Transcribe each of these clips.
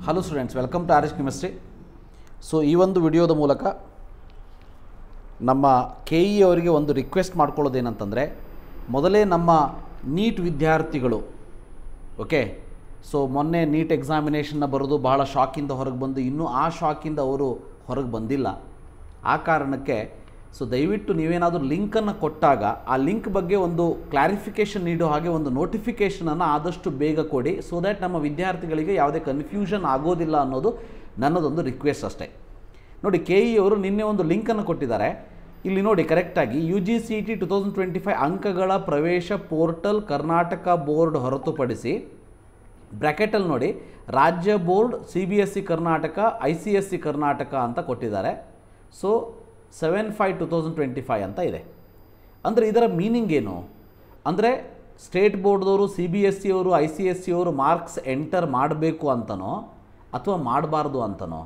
Hello students, welcome to RS chemistry. So ಈ ಒಂದು ವಿಡಿಯೋದ ಮೂಲಕ ನಮ್ಮ ಕೆ ಇ ಅವರಿಗೆ ಒಂದು ರಿಕ್ವೆಸ್ಟ್ ಮಾಡ್ಕೊಳ್ಳೋದೇನಂತಂದರೆ, ಮೊದಲೇ ನಮ್ಮ ನೀಟ್ ವಿದ್ಯಾರ್ಥಿಗಳು ಓಕೆ, ಸೊ ಮೊನ್ನೆ ನೀಟ್ ಎಕ್ಸಾಮಿನೇಷನ್ನ ಬರೋದು ಬಹಳ ಶಾಕಿಂದ ಹೊರಗೆ ಬಂದು ಇನ್ನೂ ಆ ಶಾಕಿಂದ ಅವರು ಹೊರಗೆ ಬಂದಿಲ್ಲ. ಆ ಕಾರಣಕ್ಕೆ ಸೊ ದಯವಿಟ್ಟು ನೀವೇನಾದರೂ ಲಿಂಕನ್ನು ಕೊಟ್ಟಾಗ ಆ ಲಿಂಕ್ ಬಗ್ಗೆ ಒಂದು ಕ್ಲಾರಿಫಿಕೇಷನ್ ನೀಡೋ ಹಾಗೆ ಒಂದು ನೋಟಿಫಿಕೇಷನನ್ನು ಆದಷ್ಟು ಬೇಗ ಕೊಡಿ, ಸೊ ದ್ಯಾಟ್ ನಮ್ಮ ವಿದ್ಯಾರ್ಥಿಗಳಿಗೆ ಯಾವುದೇ ಕನ್ಫ್ಯೂಷನ್ ಆಗೋದಿಲ್ಲ ಅನ್ನೋದು ನನ್ನದೊಂದು ರಿಕ್ವೆಸ್ಟ್ ಅಷ್ಟೇ. ನೋಡಿ, ಕೆ ಇ ಅವರು ನಿನ್ನೆ ಒಂದು ಲಿಂಕನ್ನು ಕೊಟ್ಟಿದ್ದಾರೆ. ಇಲ್ಲಿ ನೋಡಿ ಕರೆಕ್ಟಾಗಿ UGCET 2025 ಅಂಕಗಳ ಪ್ರವೇಶ ಪೋರ್ಟಲ್ ಕರ್ನಾಟಕ ಬೋರ್ಡ್ ಹೊರತುಪಡಿಸಿ ಬ್ರ್ಯಾಕೆಟಲ್ಲಿ ನೋಡಿ ರಾಜ್ಯ board, CBSE Karnataka, ICSE Karnataka ಅಂತ ಕೊಟ್ಟಿದ್ದಾರೆ. ಸೊ 7/5/2025 ಅಂತ ಇದೆ. ಅಂದರೆ ಇದರ ಮೀನಿಂಗ್ ಏನು ಅಂದರೆ, ಸ್ಟೇಟ್ ಬೋರ್ಡ್ದವರು CBSE ಅವರು ICSE ಅವರು ಮಾರ್ಕ್ಸ್ ಎಂಟರ್ ಮಾಡಬೇಕು ಅಂತನೋ ಅಥವಾ ಮಾಡಬಾರ್ದು ಅಂತನೋ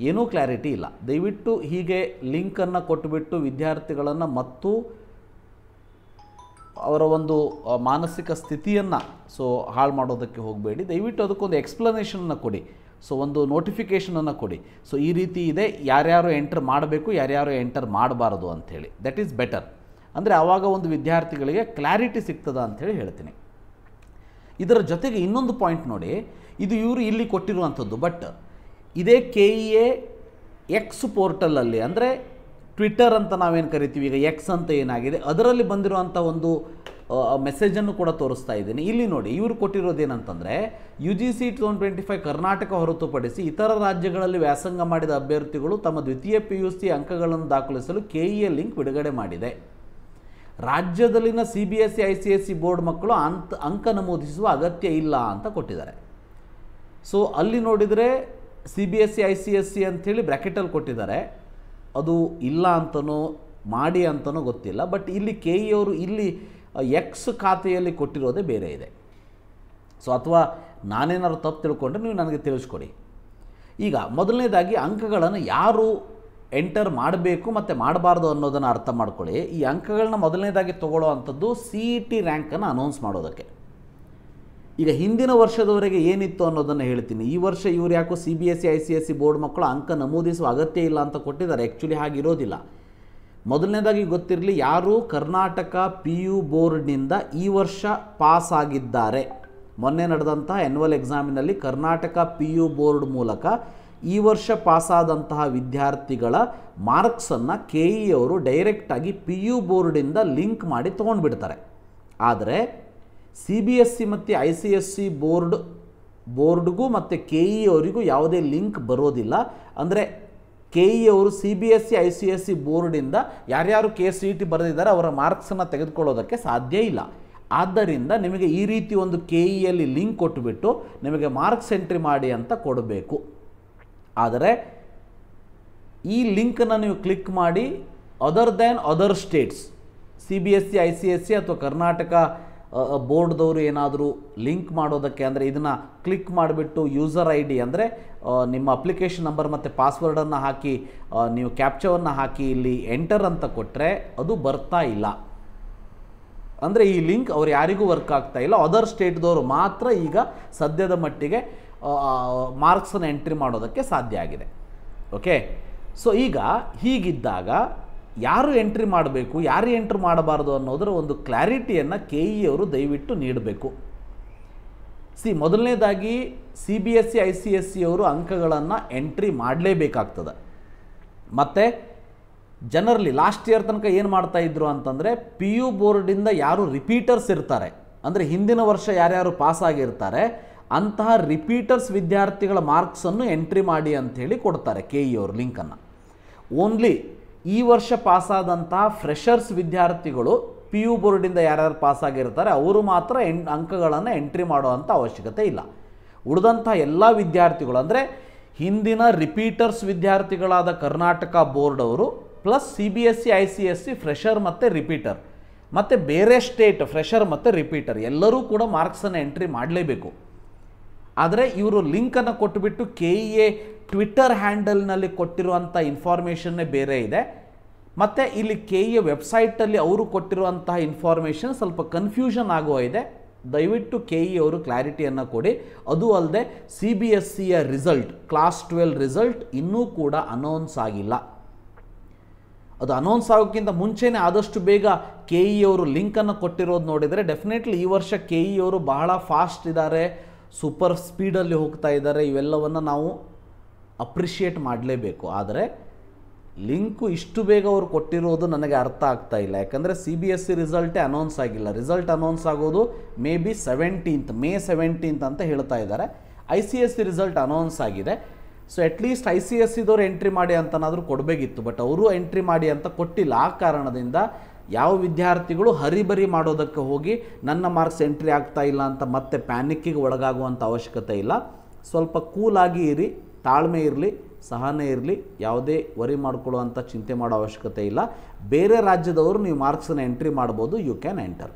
ಏನೂ ಕ್ಲಾರಿಟಿ ಇಲ್ಲ. ದಯವಿಟ್ಟು ಹೀಗೆ ಲಿಂಕನ್ನು ಕೊಟ್ಟುಬಿಟ್ಟು ವಿದ್ಯಾರ್ಥಿಗಳನ್ನು ಮತ್ತು ಅವರ ಒಂದು ಮಾನಸಿಕ ಸ್ಥಿತಿಯನ್ನು ಸೊ ಹಾಳು ಮಾಡೋದಕ್ಕೆ ಹೋಗಬೇಡಿ. ದಯವಿಟ್ಟು ಅದಕ್ಕೊಂದು ಎಕ್ಸ್ಪ್ಲನೇಷನನ್ನು ಕೊಡಿ, ಸೊ ಒಂದು ನೋಟಿಫಿಕೇಷನನ್ನು ಕೊಡಿ. ಸೊ ಈ ರೀತಿ ಇದೆ, ಯಾರ್ಯಾರು ಎಂಟರ್ ಮಾಡಬೇಕು, ಯಾರ್ಯಾರು ಎಂಟರ್ ಮಾಡಬಾರ್ದು ಅಂಥೇಳಿ. That is better. ಅಂದರೆ ಆವಾಗ ಒಂದು ವಿದ್ಯಾರ್ಥಿಗಳಿಗೆ ಕ್ಲಾರಿಟಿ ಸಿಗ್ತದ ಅಂಥೇಳಿ ಹೇಳ್ತೀನಿ. ಇದರ ಜೊತೆಗೆ ಇನ್ನೊಂದು ಪಾಯಿಂಟ್ ನೋಡಿ, ಇದು ಇವರು ಇಲ್ಲಿ ಕೊಟ್ಟಿರುವಂಥದ್ದು, ಬಟ್ ಇದೇ KEA ಎಕ್ಸ್ ಪೋರ್ಟಲಲ್ಲಿ, ಅಂದರೆ ಟ್ವಿಟರ್ ಅಂತ ನಾವೇನು ಕರಿತೀವಿ, ಈಗ ಎಕ್ಸ್ ಅಂತ ಏನಾಗಿದೆ ಅದರಲ್ಲಿ ಬಂದಿರುವಂಥ ಒಂದು ಮೆಸೇಜನ್ನು ಕೂಡ ತೋರಿಸ್ತಾ ಇದ್ದೀನಿ. ಇಲ್ಲಿ ನೋಡಿ, ಇವರು ಕೊಟ್ಟಿರೋದೇನಂತಂದರೆ, UGCET 2025 ಕರ್ನಾಟಕ ಹೊರತುಪಡಿಸಿ ಇತರ ರಾಜ್ಯಗಳಲ್ಲಿ ವ್ಯಾಸಂಗ ಮಾಡಿದ ಅಭ್ಯರ್ಥಿಗಳು ತಮ್ಮ ದ್ವಿತೀಯ PUC ಅಂಕಗಳನ್ನು ದಾಖಲಿಸಲು KEA ಲಿಂಕ್ ಬಿಡುಗಡೆ ಮಾಡಿದೆ. ರಾಜ್ಯದಲ್ಲಿನ CBSE ICSE ಬೋರ್ಡ್ ಮಕ್ಕಳು ಅಂಕ ನಮೂದಿಸುವ ಅಗತ್ಯ ಇಲ್ಲ ಅಂತ ಕೊಟ್ಟಿದ್ದಾರೆ. ಸೊ ಅಲ್ಲಿ ನೋಡಿದರೆ CBSE ICSE ಅಂಥೇಳಿ ಬ್ರ್ಯಾಕೆಟಲ್ಲಿ ಕೊಟ್ಟಿದ್ದಾರೆ. ಅದು ಇಲ್ಲ ಅಂತನೋ ಮಾಡಿ ಅಂತನೋ ಗೊತ್ತಿಲ್ಲ, ಬಟ್ ಇಲ್ಲಿ KE ಅವರು ಇಲ್ಲಿ ಎಕ್ಸ್ ಖಾತೆಯಲ್ಲಿ ಕೊಟ್ಟಿರೋದೇ ಬೇರೆ ಇದೆ. ಸೊ ಅಥವಾ ನಾನೇನಾದ್ರು ತಪ್ಪು ತಿಳ್ಕೊಂಡ್ರೆ ನೀವು ನನಗೆ ತಿಳಿಸ್ಕೊಡಿ. ಈಗ ಮೊದಲನೇದಾಗಿ ಅಂಕಗಳನ್ನು ಯಾರು ಎಂಟರ್ ಮಾಡಬೇಕು ಮತ್ತು ಮಾಡಬಾರ್ದು ಅನ್ನೋದನ್ನು ಅರ್ಥ ಮಾಡ್ಕೊಳ್ಳಿ. ಈ ಅಂಕಗಳನ್ನ ಮೊದಲನೇದಾಗಿ ತೊಗೊಳ್ಳೋ ಅಂಥದ್ದು CET ರ್ಯಾಂಕನ್ನು ಅನೌನ್ಸ್ ಮಾಡೋದಕ್ಕೆ. ಈಗ ಹಿಂದಿನ ವರ್ಷದವರೆಗೆ ಏನಿತ್ತು ಅನ್ನೋದನ್ನು ಹೇಳ್ತೀನಿ. ಈ ವರ್ಷ ಇವರು ಯಾಕೋ CBSE ICSE ಬೋರ್ಡ್ ಮಕ್ಕಳು ಅಂಕ ನಮೂದಿಸುವ ಅಗತ್ಯ ಇಲ್ಲ ಅಂತ ಕೊಟ್ಟಿದ್ದಾರೆ. ಆ್ಯಕ್ಚುಲಿ ಹಾಗಿರೋದಿಲ್ಲ. ಮೊದಲನೇದಾಗಿ ಗೊತ್ತಿರಲಿ, ಯಾರು ಕರ್ನಾಟಕ PU ಬೋರ್ಡ್ನಿಂದ ಈ ವರ್ಷ ಪಾಸ್ ಆಗಿದ್ದಾರೆ, ಮೊನ್ನೆ ನಡೆದಂತಹ ಆ್ಯನ್ಯುವಲ್ ಎಕ್ಸಾಮಿನಲ್ಲಿ ಕರ್ನಾಟಕ PU ಬೋರ್ಡ್ ಮೂಲಕ ಈ ವರ್ಷ ಪಾಸಾದಂತಹ ವಿದ್ಯಾರ್ಥಿಗಳ ಮಾರ್ಕ್ಸನ್ನು KE ಅವರು ಡೈರೆಕ್ಟಾಗಿ PU ಬೋರ್ಡಿಂದ ಲಿಂಕ್ ಮಾಡಿ ತೊಗೊಂಡ್ಬಿಡ್ತಾರೆ. ಆದರೆ CBSE ಮತ್ತು ICSE ಬೋರ್ಡ್ಗೂ ಮತ್ತು KE ಅವರಿಗೂ ಯಾವುದೇ ಲಿಂಕ್ ಬರೋದಿಲ್ಲ. ಅಂದರೆ KE ಅವರು CBSE ICSE ಬೋರ್ಡಿಂದ ಯಾರ್ಯಾರು CET ಬರೆದಿದ್ದಾರೆ ಅವರ ಮಾರ್ಕ್ಸನ್ನು ತೆಗೆದುಕೊಳ್ಳೋದಕ್ಕೆ ಸಾಧ್ಯ ಇಲ್ಲ. ಆದ್ದರಿಂದ ನಿಮಗೆ ಈ ರೀತಿ ಒಂದು KEಯಲ್ಲಿ ಲಿಂಕ್ ಕೊಟ್ಟುಬಿಟ್ಟು ನಿಮಗೆ ಮಾರ್ಕ್ಸ್ ಎಂಟ್ರಿ ಮಾಡಿ ಅಂತ ಕೊಡಬೇಕು. ಆದರೆ ಈ ಲಿಂಕನ್ನು ನೀವು ಕ್ಲಿಕ್ ಮಾಡಿ other than other States, CBSE ICSE ಅಥವಾ ಕರ್ನಾಟಕ ಬೋರ್ಡ್ದವರು ಏನಾದರೂ ಲಿಂಕ್ ಮಾಡೋದಕ್ಕೆ, ಅಂದರೆ ಇದನ್ನು ಕ್ಲಿಕ್ ಮಾಡಿಬಿಟ್ಟು ಯೂಸರ್ ID ಅಂದರೆ ನಿಮ್ಮ ಅಪ್ಲಿಕೇಶನ್ ನಂಬರ್ ಮತ್ತು ಪಾಸ್ವರ್ಡನ್ನು ಹಾಕಿ ನೀವು ಕ್ಯಾಪ್ಚವನ್ನು ಹಾಕಿ ಇಲ್ಲಿ ಎಂಟರ್ ಅಂತ ಕೊಟ್ಟರೆ ಅದು ಬರ್ತಾ ಇಲ್ಲ. ಅಂದರೆ ಈ ಲಿಂಕ್ ಅವ್ರು ಯಾರಿಗೂ ವರ್ಕ್ ಆಗ್ತಾ ಇಲ್ಲ. ಅದರ್ ಸ್ಟೇಟ್ದವರು ಮಾತ್ರ ಈಗ ಸದ್ಯದ ಮಟ್ಟಿಗೆ ಮಾರ್ಕ್ಸನ್ನು ಎಂಟ್ರಿ ಮಾಡೋದಕ್ಕೆ ಸಾಧ್ಯ ಆಗಿದೆ. ಓಕೆ, ಸೊ ಈಗ ಹೀಗಿದ್ದಾಗ ಯಾರು ಎಂಟ್ರಿ ಮಾಡಬೇಕು, ಯಾರು ಎಂಟ್ರಿ ಮಾಡಬಾರ್ದು ಅನ್ನೋದರ ಒಂದು ಕ್ಲಾರಿಟಿಯನ್ನು KE ಅವರು ದಯವಿಟ್ಟು ನೀಡಬೇಕು. ಮೊದಲನೇದಾಗಿ CBSE ICSE ಅವರು ಅಂಕಗಳನ್ನು ಎಂಟ್ರಿ ಮಾಡಲೇಬೇಕಾಗ್ತದೆ. ಮತ್ತು ಜನರಲಿ ಲಾಸ್ಟ್ ಇಯರ್ ತನಕ ಏನು ಮಾಡ್ತಾಯಿದ್ರು ಅಂತಂದರೆ, PU ಬೋರ್ಡಿಂದ ಯಾರು ರಿಪೀಟರ್ಸ್ ಇರ್ತಾರೆ, ಅಂದರೆ ಹಿಂದಿನ ವರ್ಷ ಯಾರ್ಯಾರು ಪಾಸ್ ಆಗಿರ್ತಾರೆ ಅಂತಹ ರಿಪೀಟರ್ಸ್ ವಿದ್ಯಾರ್ಥಿಗಳ ಮಾರ್ಕ್ಸನ್ನು ಎಂಟ್ರಿ ಮಾಡಿ ಅಂಥೇಳಿ ಕೊಡ್ತಾರೆ KE ಅವರು ಲಿಂಕನ್ನು. ಓನ್ಲಿ ಈ ವರ್ಷ ಪಾಸಾದಂತಹ ಫ್ರೆಷರ್ಸ್ ವಿದ್ಯಾರ್ಥಿಗಳು PU ಬೋರ್ಡಿಂದ ಯಾರ್ಯಾರು ಪಾಸಾಗಿರ್ತಾರೆ ಅವರು ಮಾತ್ರ ಅಂಕಗಳನ್ನು ಎಂಟ್ರಿ ಮಾಡುವಂಥ ಅವಶ್ಯಕತೆ ಇಲ್ಲ. ಉಳಿದಂಥ ಎಲ್ಲ ವಿದ್ಯಾರ್ಥಿಗಳು, ಅಂದರೆ ಹಿಂದಿನ ರಿಪೀಟರ್ಸ್ ವಿದ್ಯಾರ್ಥಿಗಳಾದ ಕರ್ನಾಟಕ ಬೋರ್ಡ್ ಅವರು ಪ್ಲಸ್ CBSE ICSE ಫ್ರೆಷರ್ ಮತ್ತು ರಿಪೀಟರ್, ಮತ್ತು ಬೇರೆ ಸ್ಟೇಟ್ ಫ್ರೆಷರ್ ಮತ್ತು ರಿಪೀಟರ್ ಎಲ್ಲರೂ ಕೂಡ ಮಾರ್ಕ್ಸನ್ನು ಎಂಟ್ರಿ ಮಾಡಲೇಬೇಕು. ಆದರೆ ಇವರು ಲಿಂಕನ್ನು ಕೊಟ್ಟುಬಿಟ್ಟು KEA ಟ್ವಿಟರ್ ಹ್ಯಾಂಡಲ್ನಲ್ಲಿ ಕೊಟ್ಟಿರುವಂಥ ಇನ್ಫಾರ್ಮೇಷನ್ನೇ ಬೇರೆ ಇದೆ, ಮತ್ತು ಇಲ್ಲಿ KEA ವೆಬ್ಸೈಟಲ್ಲಿ ಅವರು ಕೊಟ್ಟಿರುವಂತಹ ಇನ್ಫಾರ್ಮೇಷನ್ ಸ್ವಲ್ಪ ಕನ್ಫ್ಯೂಷನ್ ಆಗೋ ಇದೆ. ದಯವಿಟ್ಟು ಕೆ ಇ ಅವರು ಕ್ಲಾರಿಟಿಯನ್ನು ಕೊಡಿ. ಅದು ಅಲ್ಲದೆ CBSEಯ ರಿಸಲ್ಟ್, ಕ್ಲಾಸ್ 12 ರಿಸಲ್ಟ್ ಇನ್ನೂ ಕೂಡ ಅನೌನ್ಸ್ ಆಗಿಲ್ಲ. ಅದು ಅನೌನ್ಸ್ ಆಗೋಕ್ಕಿಂತ ಮುಂಚೆನೇ ಆದಷ್ಟು ಬೇಗ ಕೆ ಇ ಅವರು ಲಿಂಕನ್ನು ಕೊಟ್ಟಿರೋದು ನೋಡಿದರೆ ಡೆಫಿನೆಟ್ಲಿ ಈ ವರ್ಷ ಕೆ ಇ ಅವರು ಬಹಳ ಫಾಸ್ಟ್ ಇದ್ದಾರೆ, ಸೂಪರ್ ಸ್ಪೀಡಲ್ಲಿ ಹೋಗ್ತಾ ಇದ್ದಾರೆ. ಇವೆಲ್ಲವನ್ನು ನಾವು ಅಪ್ರಿಷಿಯೇಟ್ ಮಾಡಲೇಬೇಕು. ಆದರೆ ಲಿಂಕು ಇಷ್ಟು ಬೇಗ ಅವರು ಕೊಟ್ಟಿರೋದು ನನಗೆ ಅರ್ಥ ಆಗ್ತಾ ಇಲ್ಲ. ಯಾಕಂದರೆ CBSE ರಿಸಲ್ಟೇ ಅನೌನ್ಸ್ ಆಗಿಲ್ಲ. ರಿಸಲ್ಟ್ ಅನೌನ್ಸ್ ಆಗೋದು may be 17th, May 17th ಅಂತ ಹೇಳ್ತಾ ಇದ್ದಾರೆ. ICSE ರಿಸಲ್ಟ್ ಅನೌನ್ಸ್ ಆಗಿದೆ. ಸೊ ಅಟ್ಲೀಸ್ಟ್ ICSEದವ್ರು ಎಂಟ್ರಿ ಮಾಡಿ ಅಂತನಾದರೂ ಕೊಡಬೇಕಿತ್ತು. ಬಟ್ ಅವರು ಎಂಟ್ರಿ ಮಾಡಿ ಅಂತ ಕೊಟ್ಟಿಲ್ಲ. ಆ ಕಾರಣದಿಂದ ಯಾವ ವಿದ್ಯಾರ್ಥಿಗಳು ಹರಿಬರಿ ಮಾಡೋದಕ್ಕೆ ಹೋಗಿ ನನ್ನ ಮಾರ್ಕ್ಸ್ ಎಂಟ್ರಿ ಆಗ್ತಾ ಇಲ್ಲ ಅಂತ ಮತ್ತೆ ಪ್ಯಾನಿಕ್ಕಿಗೆ ಒಳಗಾಗುವಂಥ ಅವಶ್ಯಕತೆ ಇಲ್ಲ. ಸ್ವಲ್ಪ ಕೂಲಾಗಿ ಇರಿ, ತಾಳ್ಮೆ ಇರಲಿ, ಸಹನೆ ಇರಲಿ. ಯಾವುದೇ ವರಿ ಮಾಡ್ಕೊಳ್ಳುವಂಥ ಚಿಂತೆ ಮಾಡೋ ಅವಶ್ಯಕತೆ ಇಲ್ಲ. ಬೇರೆ ರಾಜ್ಯದವರು ನೀವು ಮಾರ್ಕ್ಸನ್ನು ಎಂಟ್ರಿ ಮಾಡ್ಬೋದು, ಯು ಕ್ಯಾನ್ ಎಂಟರ್.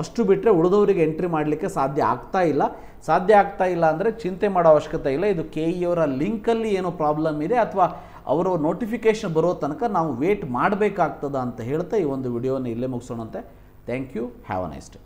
ಅಷ್ಟು ಬಿಟ್ಟರೆ ಉಳಿದವರಿಗೆ ಎಂಟ್ರಿ ಮಾಡಲಿಕ್ಕೆ ಸಾಧ್ಯ ಆಗ್ತಾ ಇಲ್ಲ ಅಂದರೆ ಚಿಂತೆ ಮಾಡೋ ಅವಶ್ಯಕತೆ ಇಲ್ಲ. ಇದು ಕೆ ಇ ಅವರ ಲಿಂಕಲ್ಲಿ ಏನೋ ಪ್ರಾಬ್ಲಮ್ ಇದೆ ಅಥವಾ ಅವರ ನೋಟಿಫಿಕೇಷನ್ ಬರೋ ತನಕ ನಾವು ವೇಟ್ ಮಾಡಬೇಕಾಗ್ತದ ಅಂತ ಹೇಳ್ತಾ ಈ ಒಂದು ವಿಡಿಯೋನ ಇಲ್ಲೇ ಮುಗಿಸೋಣಂತೆ. Thank you. Have a nice day.